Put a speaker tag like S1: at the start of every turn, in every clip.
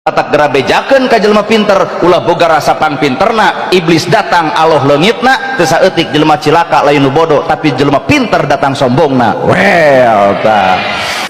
S1: tak gerabejakeun ka jelema pinter ulah boga rasa pangpinterna. Iblis datang Allah leungitna teu saeutik jelema cilaka lain nu bodoh, tapi jelema pinter datang sombongna. Well ta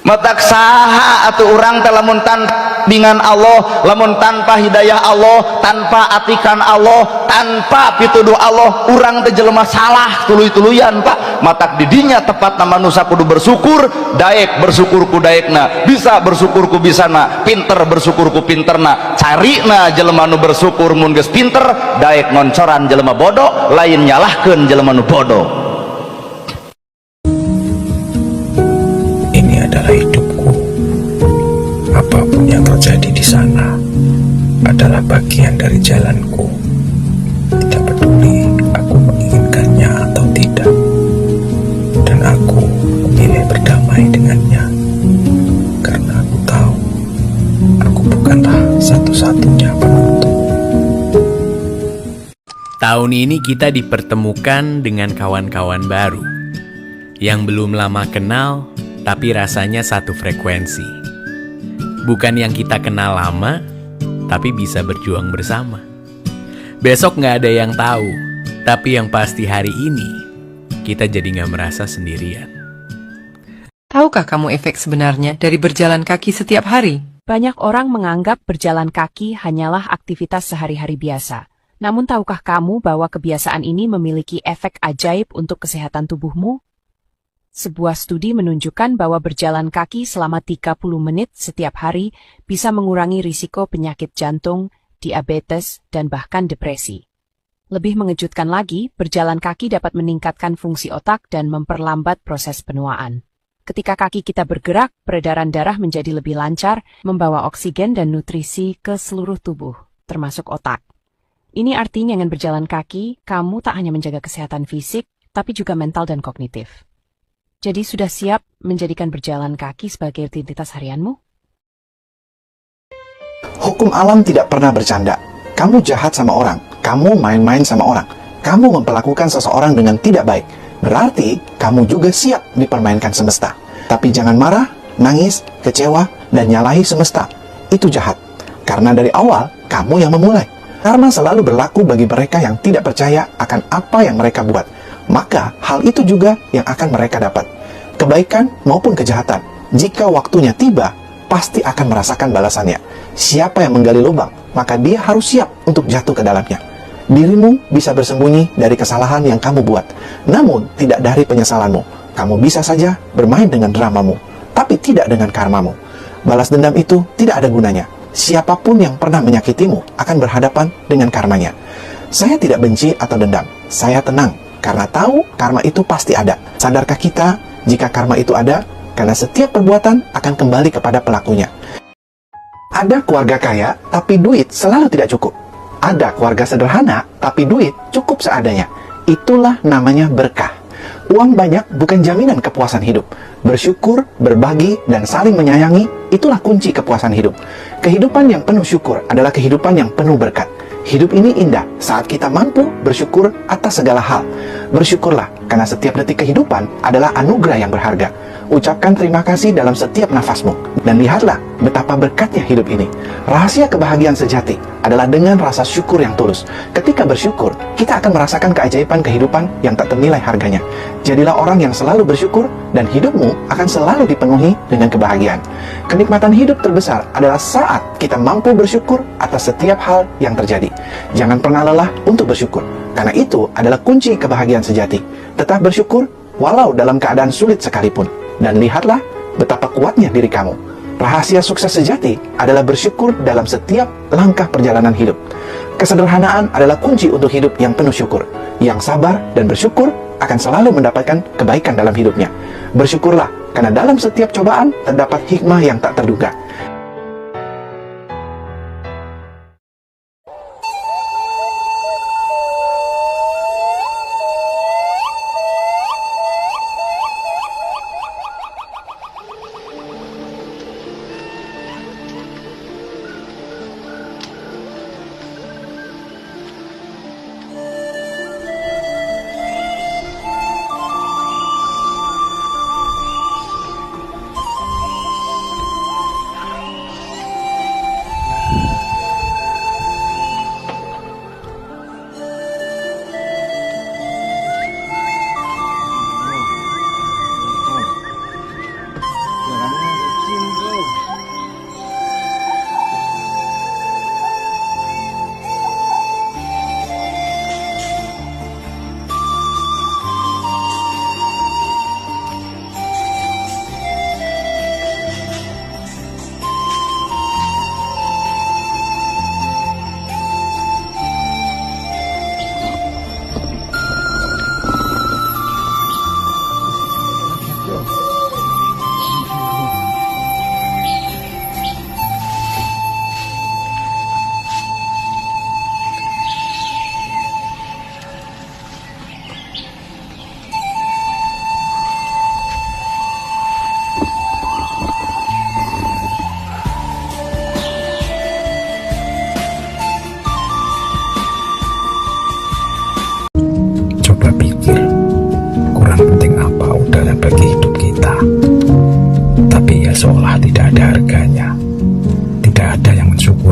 S1: matak saha atuh urang teh lamun tanpa bimbingan Allah, lamun tanpa hidayah Allah, tanpa atikan Allah, tanpa pituduh Allah, urang teh jelema salah tuluy-tuluyan Pak. Matak didinya tepat nama manusia kudu bersyukur, daek bersyukur ku daekna, bisa bersyukur ku bisana, pinter bersyukur ku pinterna. Carina jelema nu bersyukur mun geus pinter, daek ngoncoran jelema bodoh, lain nyalahkeun jelema nu bodoh.
S2: Ini adalah hidupku. Apapun yang terjadi di sana adalah bagian dari jalanku. Tidak peduli aku menginginkannya atau tidak, dan aku memilih berdamai dengannya karena aku tahu aku bukanlah satu-satunya penuntut.
S3: Tahun ini kita dipertemukan dengan kawan-kawan baru yang belum lama kenal, tapi rasanya satu frekuensi. Bukan yang kita kenal lama, tapi bisa berjuang bersama. Besok gak ada yang tahu, tapi yang pasti hari ini kita jadi gak merasa sendirian.
S4: Tahukah kamu efek sebenarnya dari berjalan kaki setiap hari?
S5: Banyak orang menganggap berjalan kaki hanyalah aktivitas sehari-hari biasa. Namun tahukah kamu bahwa kebiasaan ini memiliki efek ajaib untuk kesehatan tubuhmu? Sebuah studi menunjukkan bahwa berjalan kaki selama 30 menit setiap hari bisa mengurangi risiko penyakit jantung, diabetes, dan bahkan depresi. Lebih mengejutkan lagi, berjalan kaki dapat meningkatkan fungsi otak dan memperlambat proses penuaan. Ketika kaki kita bergerak, peredaran darah menjadi lebih lancar, membawa oksigen dan nutrisi ke seluruh tubuh, termasuk otak. Ini artinya dengan berjalan kaki, kamu tak hanya menjaga kesehatan fisik, tapi juga mental dan kognitif. Jadi sudah siap menjadikan berjalan kaki sebagai rutinitas harianmu?
S6: Hukum alam tidak pernah bercanda. Kamu jahat sama orang, kamu main-main sama orang, kamu memperlakukan seseorang dengan tidak baik. Berarti kamu juga siap dipermainkan semesta. Tapi jangan marah, nangis, kecewa, dan nyalahi semesta. Itu jahat. Karena dari awal, kamu yang memulai. Karma selalu berlaku bagi mereka yang tidak percaya akan apa yang mereka buat. Maka hal itu juga yang akan mereka dapat. Kebaikan maupun kejahatan, jika waktunya tiba, pasti akan merasakan balasannya. Siapa yang menggali lubang, maka dia harus siap untuk jatuh ke dalamnya. Dirimu bisa bersembunyi dari kesalahan yang kamu buat, namun tidak dari penyesalanmu. Kamu bisa saja bermain dengan dramamu, tapi tidak dengan karmamu. Balas dendam itu tidak ada gunanya. Siapapun yang pernah menyakitimu akan berhadapan dengan karmanya. Saya tidak benci atau dendam, saya tenang. Karena tahu karma itu pasti ada. Sadarkah kita jika karma itu ada? Karena setiap perbuatan akan kembali kepada pelakunya. Ada keluarga kaya, tapi duit selalu tidak cukup. Ada keluarga sederhana, tapi duit cukup seadanya. Itulah namanya berkah. Uang banyak bukan jaminan kepuasan hidup. Bersyukur, berbagi, dan saling menyayangi, itulah kunci kepuasan hidup. Kehidupan yang penuh syukur adalah kehidupan yang penuh berkat. Hidup ini indah saat kita mampu bersyukur atas segala hal. Bersyukurlah, karena setiap detik kehidupan adalah anugerah yang berharga. Ucapkan terima kasih dalam setiap nafasmu. Dan lihatlah betapa berkatnya hidup ini. Rahasia kebahagiaan sejati adalah dengan rasa syukur yang tulus. Ketika bersyukur, kita akan merasakan keajaiban kehidupan yang tak ternilai harganya. Jadilah orang yang selalu bersyukur, dan hidupmu akan selalu dipenuhi dengan kebahagiaan. Kenikmatan hidup terbesar adalah saat kita mampu bersyukur atas setiap hal yang terjadi. Jangan pernah lelah untuk bersyukur, karena itu adalah kunci kebahagiaan sejati. Tetap bersyukur walau dalam keadaan sulit sekalipun. Dan lihatlah betapa kuatnya diri kamu. Rahasia sukses sejati adalah bersyukur dalam setiap langkah perjalanan hidup. Kesederhanaan adalah kunci untuk hidup yang penuh syukur. Yang sabar dan bersyukur akan selalu mendapatkan kebaikan dalam hidupnya. Bersyukurlah, karena dalam setiap cobaan terdapat hikmah yang tak terduga.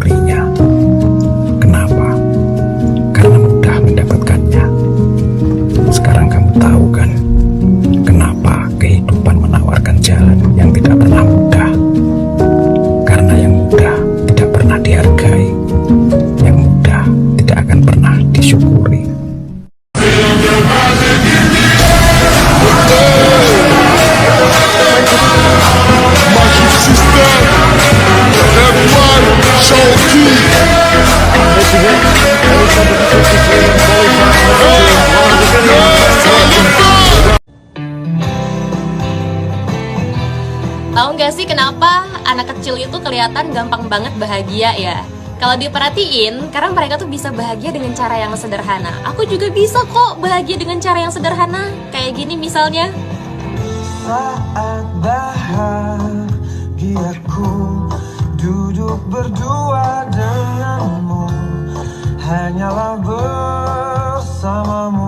S2: mensyukurinya. Kenapa? Karena mudah mendapatkannya. Sekarang kamu tahu kan, kenapa kehidupan menawarkan jalan yang tidak pernah mudah. Karena yang mudah tidak pernah dihargai, yang mudah tidak akan pernah disyukuri.
S7: Tahu nggak sih kenapa anak kecil itu kelihatan gampang banget bahagia ya? Kalau diperhatiin, karena mereka tuh bisa bahagia dengan cara yang sederhana. Aku juga bisa kok bahagia dengan cara yang sederhana. Kayak gini misalnya.
S8: Saat bahagiaku duduk berdua denganmu, hanyalah bersamamu.